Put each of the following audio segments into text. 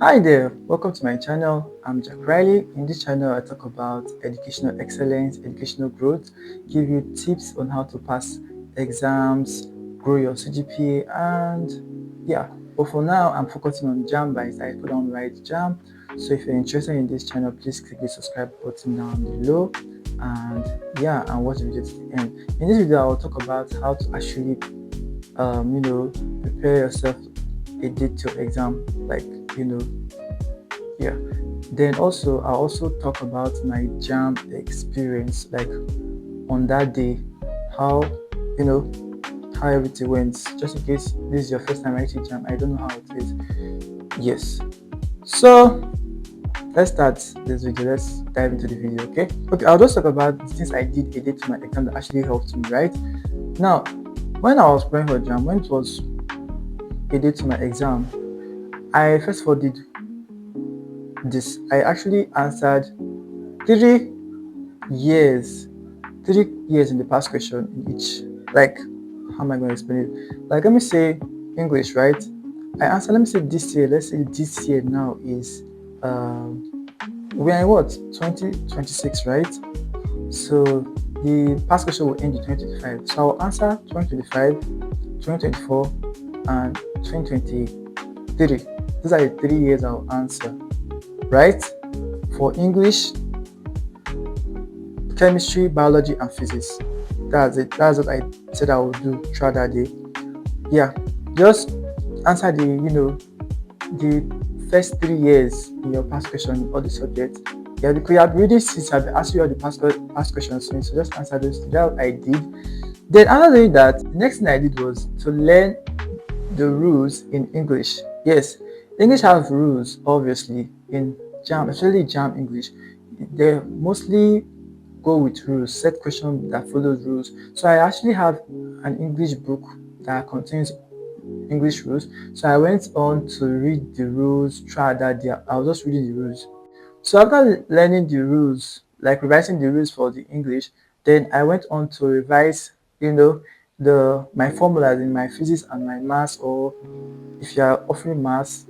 Hi there, welcome to my channel. I'm Jack Riley. In this channel, I talk about educational excellence, educational growth, give you tips on how to pass exams, grow your CGPA, and yeah. But for now, I'm focusing on JAMB. I put on right JAMB. So if you're interested in this channel, please click the subscribe button down below, and yeah, and watch the video to the end. In this video, I will talk about how to actually, prepare yourself a date to your exam, like you know yeah. Then also I'll also talk about my JAMB experience, like on that day, how you know how everything went, just in case this is your first time writing JAMB. I don't know how it is. Yes, so let's start this video. Let's dive into the video. Okay, I'll just talk about the things I did a day to my exam that actually helped me. Right now, when I was preparing for JAMB, when it was a day to my exam, I first of all did this. I actually answered 3 years 3 years in the past question in each. Like, how am I going to explain it? Like, let me say English, right? I answer, let me say this year. Let's say this year now is we're in what, 2026, right? So the past question will end in 2025. So I'll answer 2025, 2024, and 2023. Those are the 3 years I'll answer, right? For English, chemistry, biology, and physics. That's it. That's what I said I would do throughout that day. Yeah, just answer the first 3 years in your past question in all the subjects. Yeah, because you have reading since I've asked you all the past questions since, so just answer those. That's what I did. Then other than that, the next thing I did was to learn the rules in English. Yes, English have rules, obviously, in JAM, especially JAM English. They mostly go with rules, set questions that follows rules. So I actually have an English book that contains English rules. So I went on to read the rules throughout that day. I was just reading the rules. So after learning the rules, like revising the rules for the English, then I went on to revise, my formulas in my physics and my maths, or if you are offering maths,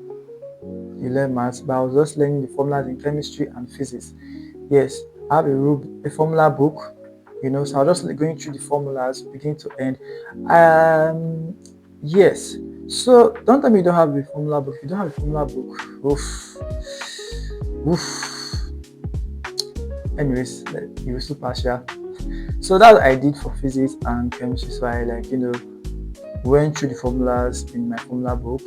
you learn maths. But I was just learning the formulas in chemistry and physics. Yes, I have a formula book, so I was just going through the formulas beginning to end. Yes. So don't tell me you don't have a formula book. If you don't have a formula book, oof, oof. Anyways, you will still pass, yeah. So that's what I did for physics and chemistry. So I went through the formulas in my formula book.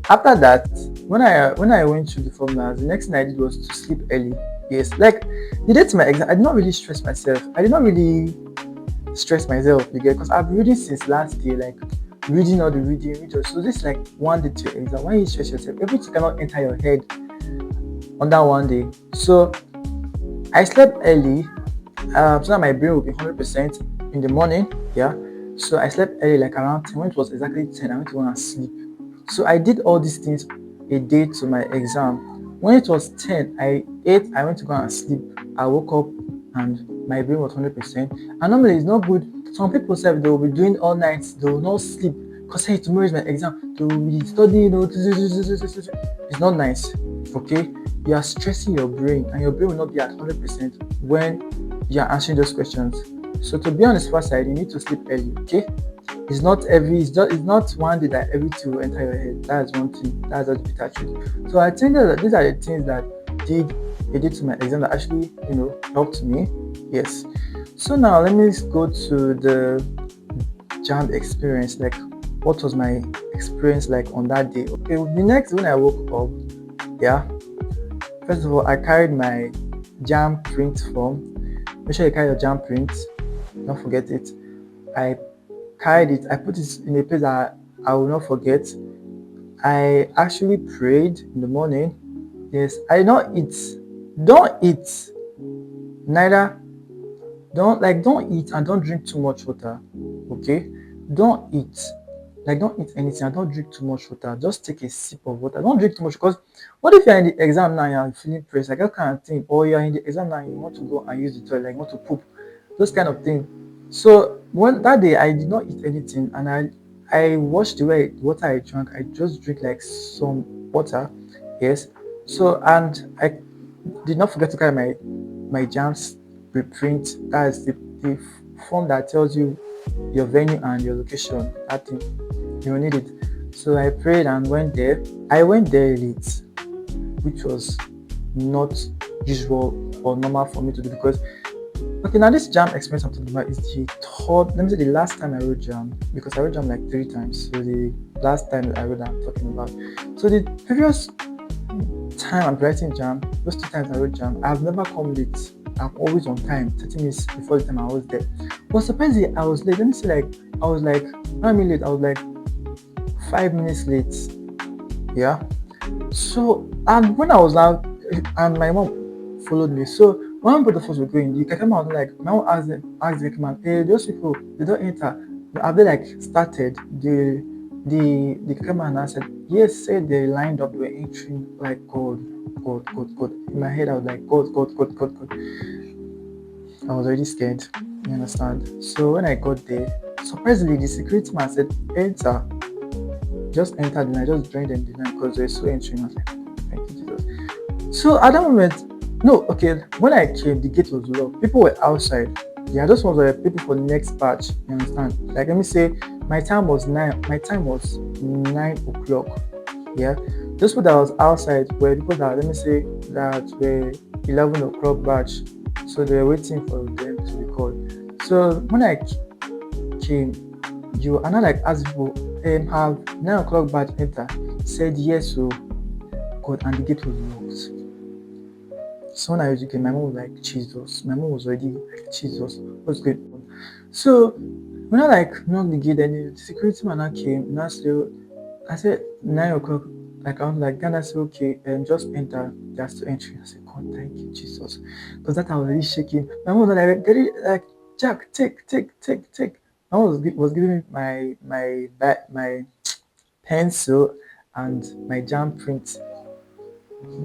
After that, when I went through the formulas, the next thing I did was to sleep early. Yes, like the day to my exam, I did not really stress myself. I did not really stress myself, because I've been reading since last year, like reading all the reading. So this is like one day to your exam. When you stress yourself, everything cannot enter your head on that one day. So I slept early, so that my brain will be 100% in the morning. Yeah. So I slept early, like around 10. When it was exactly 10, I went to go and sleep. So I did all these things a day to my exam. When it was 10, I ate, I went to go and sleep. I woke up and my brain was 100%. And normally it's not good. Some people say they will be doing all night, they will not sleep. Because hey, tomorrow is my exam. They will be studying, it's not nice. Okay? You are stressing your brain, and your brain will not be at 100% when you are answering those questions. So to be on the smart side, you need to sleep early, okay? It's not one day that everything will enter your head. That's one thing. That's the bitter truth. So I think that these are the things that did to my exam that actually, helped me. Yes. So now let me go to the JAMB experience. Like, what was my experience like on that day? Okay, the next when I woke up, yeah. First of all, I carried my JAMB print form. Make sure you carry your JAMB print. Don't forget it. I carried it. I put it in a place that I will not forget. I actually prayed in the morning. Yes, I did not eat. Don't eat. Neither. Don't eat and don't drink too much water. Okay? Don't eat. Like, don't eat anything and don't drink too much water. Just take a sip of water. Don't drink too much, because what if you're in the exam now and you're feeling pressed, like that kind of thing, or you're in the exam now and you want to go and use the toilet, like you want to poop, those kind of things. So when that day I did not eat anything, and I watched the way water I drank. I just drink like some water, yes, So, and I did not forget to carry my JAMB preprint. That's the form that tells you your venue and your location. That thing, you will need it. So I prayed and went there. I went there late, which was not usual or normal for me to do, because okay, now this JAMB experience I'm talking about is the third, let me say the last time I wrote JAMB, because I wrote JAMB like 3 times. So the last time I wrote that I'm talking about. So the previous time I'm writing JAMB, those 2 times I wrote JAMB, I've never come late. I'm always on time, 30 minutes before the time I was there. But surprisingly, I was late. Let me say like I was like, not really late, I was like 5 minutes late. Yeah. So and when I was out, and my mom followed me. So when both of us were going, the Kakama was like, my mom asked the Kakama, hey, those people, they don't enter. Have they like started? The Kakama and I said, yes, said they lined up, they were entering like God, God, God, God. In my head, I was like, God, God, God, God, God. I was already scared. You understand? So when I got there, surprisingly, the security man said, enter. Just entered and I just joined them the line because they were so entering. I was like, thank you, Jesus. So at that moment, no, okay, when I came, the gate was locked. People were outside. Yeah, those ones were people for the next batch. You understand? Like, let me say, my time was 9. My time was 9 o'clock. Yeah, those people that was outside were people that, let me say, that were 11 o'clock batch. So they were waiting for them to be called. So when I came, you and I like asked people, have 9 o'clock batch enter? Said yes, so God, and the gate was locked. So when I was my mom was like, Jesus. My mom was already like, Jesus, what's going on? So when I like knocked the gate, and the security man now came, and I said 9 o'clock. Like I was like, then I said, okay, and just enter. Just to entry. I said, God, thank you, Jesus, because that I was really shaking. My mom was like, get it, like Jack, take. My mom was giving me my pencil and my jam print,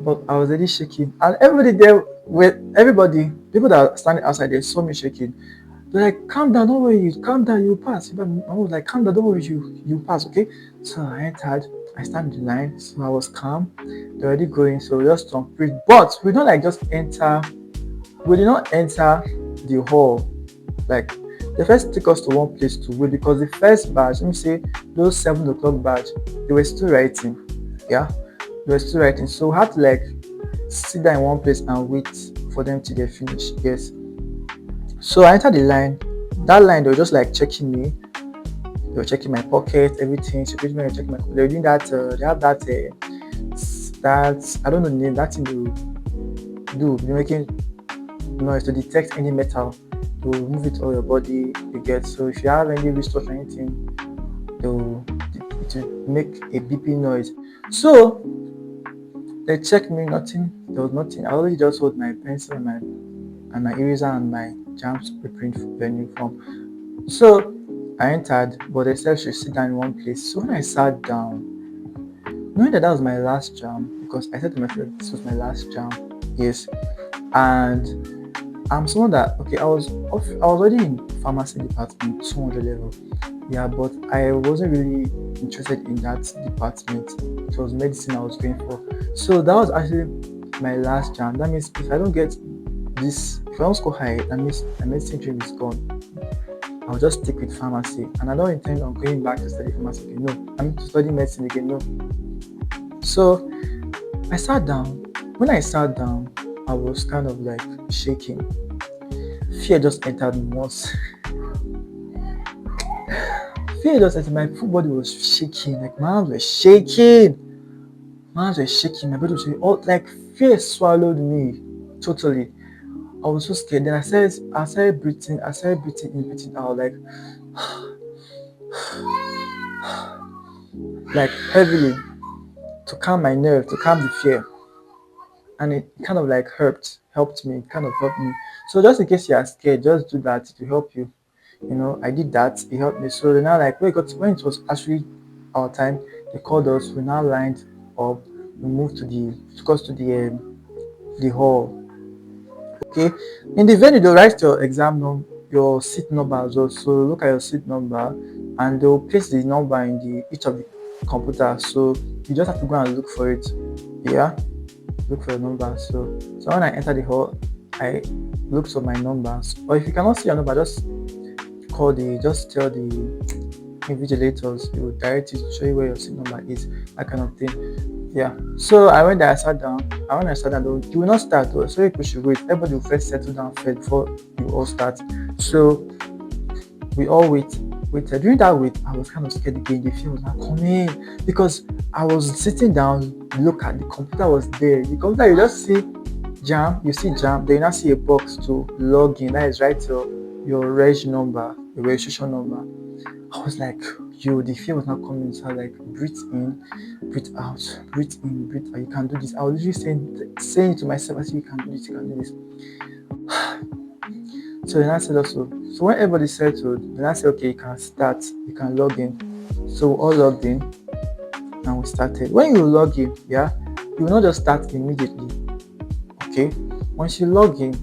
but I was already shaking, and everybody there, people that are standing outside, they saw me shaking. They're like, calm down, don't worry, calm down, you pass. But I was like, calm down, don't worry, you pass, okay? So I entered, I stand in the line, so I was calm. They're already going, so we just don't preach. But we don't like just enter, we did not enter the hall. Like they first take us to one place to wait, because the first batch, let me say those 7 o'clock batch, they were still writing. Yeah, they were still writing. So we had to like sit down in one place and wait for them till they finish. Yes. So I entered the line. That line, they were just like checking me. They were checking my pocket, everything. Security men were checking my. They were doing that. They have that. That I don't know the name. That thing they do. They're making noise to detect any metal. To move it all your body. You get. So if you have any wristwatch or anything, it will make a beeping noise. So they checked me. Nothing. There was nothing. I already just hold my pencil and my eraser and my JAMB preprint venue form. So I entered, but they said I should sit down in one place. So when I sat down, knowing that was my last JAMB, because I said to myself this was my last JAMB, yes, and I'm someone that I was already in pharmacy department 200 level, yeah, but I wasn't really interested in that department. It was medicine I was going for. So that was actually my last JAMB. That means if I don't get this, if I don't score high, that means my medicine dream is gone. I'll just stick with pharmacy, and I don't intend on going back to study pharmacy again. No, I'm to study medicine again. No. So I sat down. When I sat down, I was kind of like shaking. Fear just entered me once. Fear just entered. My full body was shaking. Like my hands were shaking. My body was shaking. All like fear swallowed me totally. I was so scared. Then I started breathing in, breathing out, like heavily, to calm my nerve, to calm the fear. And it kind of like helped me, kind of helped me. So just in case you are scared, just do that to help you. I did that, it helped me. So now like when it was actually our time, they called us, we now lined up, we moved to the hall. Okay, in the venue they'll write your exam number, your seat number as well. So look at your seat number, and they'll place the number in each of the computer. So you just have to go and look for it. Yeah. look for your number. So when I enter the hall, I look for my numbers. Or if you cannot see your number, just tell the invigilators, they will direct you to show you where your seat number is, that kind of thing. Yeah. So I went there, I sat down. And when I sat down, you will not start though. So people should wait. Everybody will first settle down first before you all start. So we all waited. During that wait, I was kind of scared again. The fear was not coming because I was sitting down, look at the computer was there. The computer, you just see JAMB, then you now see a box to log in. That is right, your reg number, your registration number. I was like, the fear was not coming. So I was like, breathe in, breathe out, breathe in, breathe out. You can do this. I was literally saying to myself, I said, you can do this, you can do this. So then I said also, so when everybody settled, then I said, okay, you can start, you can log in. So we all logged in and we started. When you log in, you will not just start immediately. Okay, once you log in,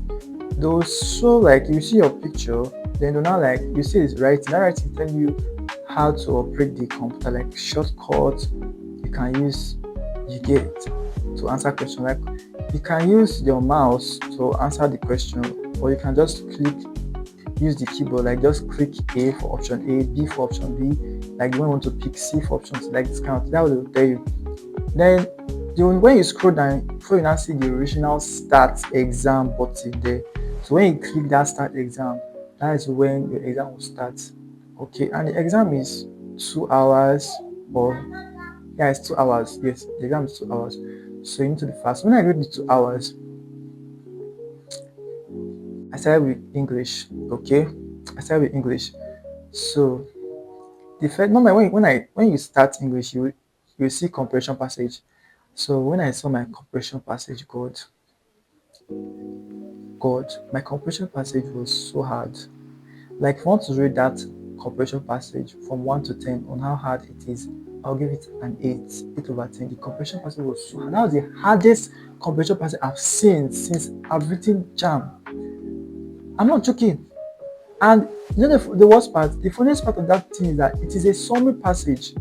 those show like you see your picture, then they'll now like you see it's writing. That writing tell you how to operate the computer, like shortcuts you can use. You get to answer questions, like you can use your mouse to answer the question, or you can just use the keyboard, like just click A for option A, B for option B, like you want to pick C for options, like this kind of thing. That will tell you. Then when you scroll down, before you now see the original start exam button there. So when you click that start exam, that is when your exam will start. Okay, and the exam is 2 hours, it's 2 hours. Yes, the exam is 2 hours. So you need to be fast. When I read the 2 hours, I started with English. Okay, I started with English. So the first moment when you start English, you see comprehension passage. So when I saw my comprehension passage, God, my comprehension passage was so hard. Like if I want to read that comprehension passage from 1 to 10 on how hard it is, I'll give it an 8 over 10. The comprehension passage was so hard. That was the hardest comprehension passage I've seen since I've written JAMB. I'm not joking. And you know the worst part, the funniest part of that thing is that it is a summary passage.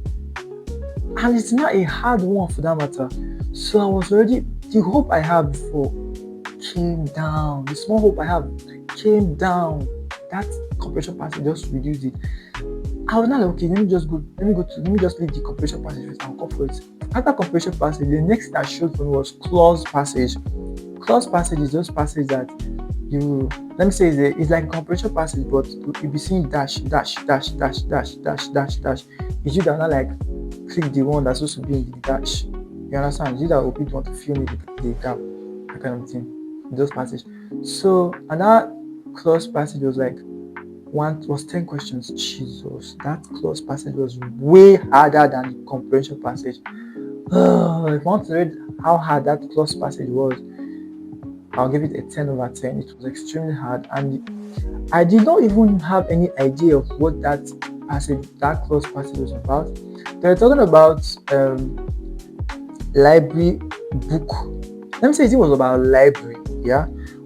And it's not a hard one for that matter. So I was already, the hope I had before came down. The small hope I had came down. That comprehension passage just reduced it. I was not like, okay, let me just leave the comprehension passage and I'll go for it. After comprehension passage, the next thing that showed for me was clause passage. Clause passage is just passage that let me say it's like a comprehension passage, but you'll be seeing dash. It's you that not like click the one that's supposed to be in the dash. You understand? It's you that will be the one to fill in the gap, that kind of thing. Those passage. So another clause passage was like 10 questions. Jesus, that clause passage was way harder than the comprehension passage. If I want to read how hard that clause passage was, I'll give it a 10 over 10. It was extremely hard, and I did not even have any idea of what that clause passage was about. They were talking about library book. Let me say it was about library,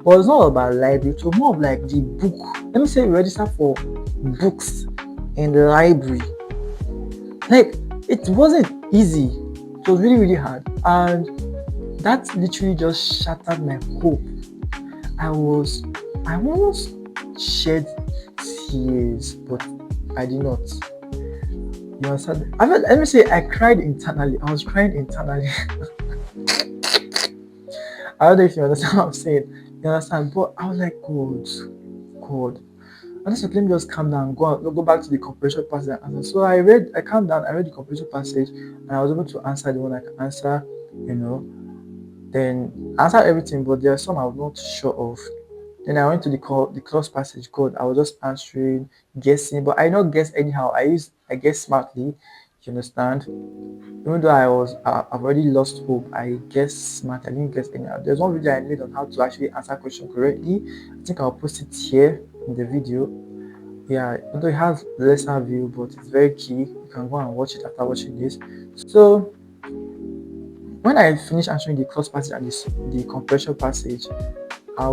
but it's not about library. It was more of like the book. Let me say you register for books in the library. Like it wasn't easy. It was really, really hard, and that literally just shattered my hope. I almost shed tears, but I did not. You understand? Let me say I cried internally. I was crying internally. I don't know if you understand what I'm saying. You understand? But I was like, God. And so let me just calm down, go back to the comprehension passage. And so I calmed down, I read the comprehension passage, and I was able to answer the one I can answer, then answer everything, but there are some I was not sure of. Then I went to the clause passage code. I was just answering, guessing, but I not guess anyhow. I guess smartly. You understand? Even though I've already lost hope, I guess smart. I didn't guess anyhow. There's one video I made on how to actually answer question correctly. I think I'll post it here in the video. Yeah, although it has lesser view, but it's very key. You can go and watch it after watching this. So when I finished answering the clause passage and the comprehension passage, I've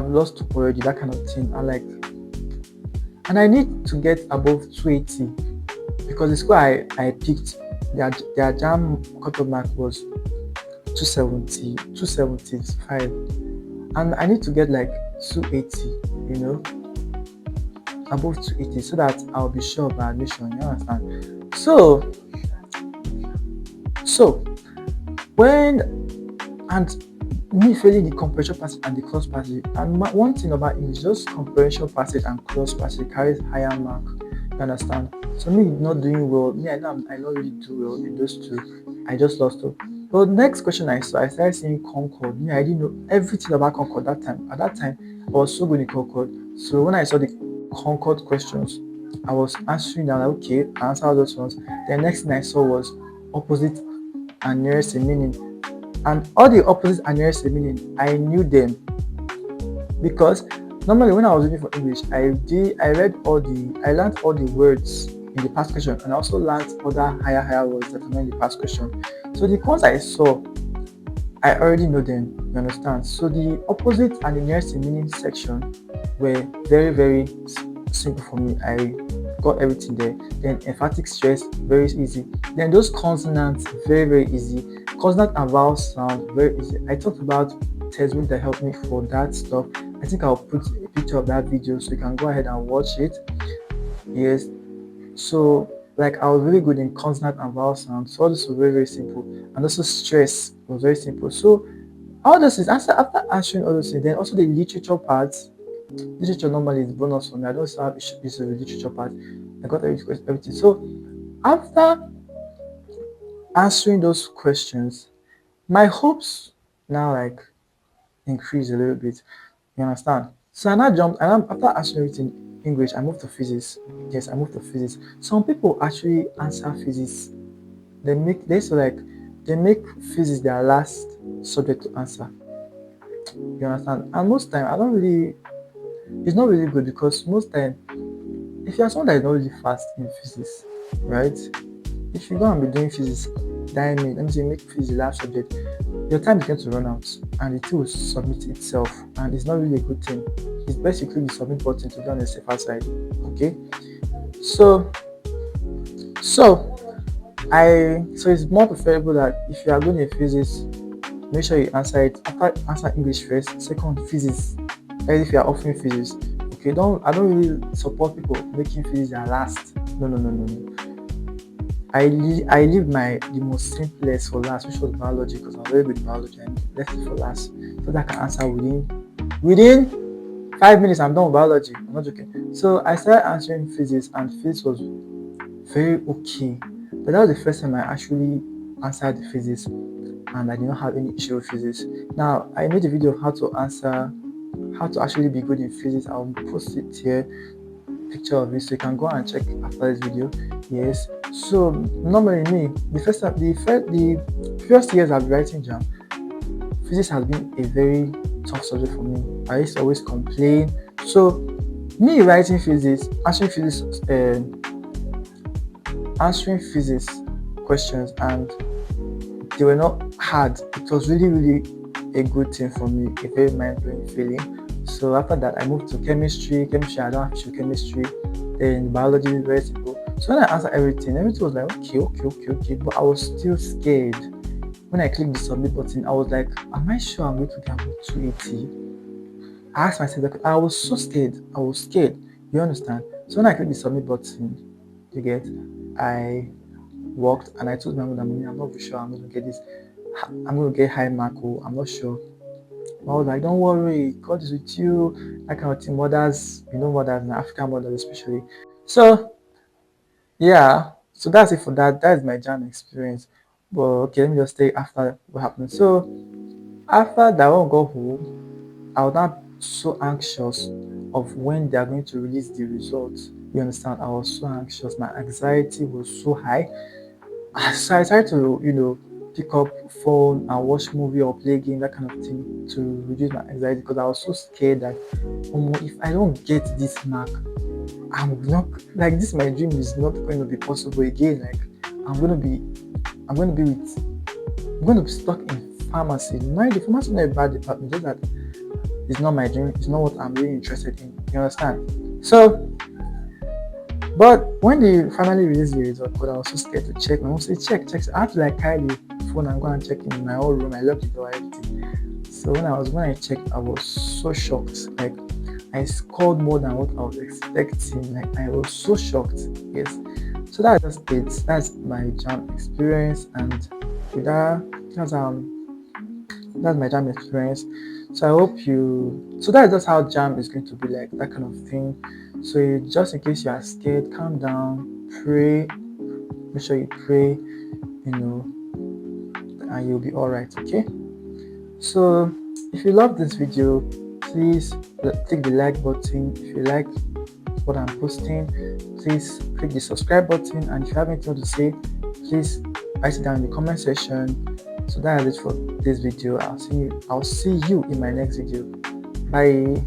lost hope already, that kind of thing. And I need to get above 280 because the score I picked, their JAMB cutoff mark was 270, 275, and I need to get like 280, you know, above 280, so that I'll be sure of my admission. You understand? So when, and me failing the comprehension passage and the clause passage, and one thing about English, just comprehension passage and clause passage carries higher mark. You understand? So me not doing well, me I not really do well in those two. I just lost hope. But next question I saw, I started seeing Concord. Me, I didn't know everything about Concord that time. At that time, I was so good in Concord. So when I saw the Concord questions, I was answering them like, okay, I answered all those ones. The next thing I saw was opposite and nearest in meaning. And all the opposites and nearest in meaning, I knew them, because normally when I was reading for English, I learned all the words in the past question, and I also learned other higher words that are not in the past question. So the ones I saw, I already know them. You understand? So the opposite and the nearest in meaning section were very, very simple for me. I got everything there. Then emphatic stress, very easy. Then those consonants, very, very easy. Consonant and vowel sound, very easy. I talked about textbook that helped me for that stuff. I think I'll put a picture of that video so you can go ahead and watch it. Yes. So like I was really good in consonant and vowel sound. So all this was very, very simple. And also stress was very simple. So all this is after answering all those things, then also the literature parts. Literature normally is bonus for me. I don't have issues with the literature part. I got everything. So after answering those questions, my hopes now like increase a little bit. You understand? So I now jumped, and after answering everything English, I moved to physics. Yes, I moved to physics. Some people actually answer physics. They make physics their last subject to answer. You understand? And most time it's not really good, because most time if you're someone that is not really fast in physics, right? If you go and be doing physics, let me say make physics the last subject, your time is going to run out and it will submit itself, and it's not really a good thing. It's best you click the submit button to be on the safer side. Okay, so it's more preferable that if you are going in physics, make sure you answer it after answer English first, second physics. And if you are offering physics, okay, I don't really support people making physics their last. No. I leave the most simplest for last, which was biology, because I'm very good in biology, and left it for last so that I can answer within 5 minutes. I'm done with biology. I'm not joking. So I started answering physics, and physics was very okay. But that was the first time I actually answered the physics, and I did not have any issue with physics. Now I made a video of how to actually be good in physics. I'll post it here, picture of it, so you can go and check after this video. Yes. So normally the previous years I've been writing JAMB, physics has been a very tough subject for me. I used to always complain. So me writing physics, answering physics questions, and they were not hard. It was really, really a good thing for me, a very mind-blowing feeling. So after that, I moved to chemistry. I don't have to chemistry. Then biology is very simple. So when I answered everything was like okay. But I was still scared. When I clicked the submit button, I was like, am I sure I'm going to get about 280? I asked myself that. I was so scared. You understand? So when I clicked the submit button, I walked and I told my mother, I'm not sure I'm going to get this. I'm going to get high mark. I'm not sure. I was like, don't worry, God is with you. That kind of thing. Mothers, mothers, African mothers especially. So yeah, so that's it for that. That is my JAMB experience. But okay, let me just say after what happened. So after that, when I got home, I was not so anxious of when they are going to release the results. You understand? I was so anxious. My anxiety was so high. So I started to, pick up phone and watch movie or play game, that kind of thing, to reduce my anxiety, because I was so scared that if I don't get this mark, I'm not like this. My dream is not going to be possible again. Like I'm going to be stuck in pharmacy. The pharmacy is not a bad department, just that it's not my dream. It's not what I'm really interested in. You understand? So But when they finally released the result, but I was so scared to check. My mom said, check. So I had to like carry the phone and go and check in my own room. I locked the door, everything. So when I checked, I was so shocked. Like I scored more than what I was expecting. Like I was so shocked. Yes. So that's just it. That's my JAMB experience, and with that's my JAMB experience. So I hope you. So that's just how JAMB is going to be like, that kind of thing. So just in case you are scared, calm down, pray. Make sure you pray, and you'll be all right. Okay. So if you love this video, please click the like button. If you like what I'm posting, please click the subscribe button, and if you have anything to say, please write it down in the comment section. So that is it for this video. I'll see you in my next video. Bye.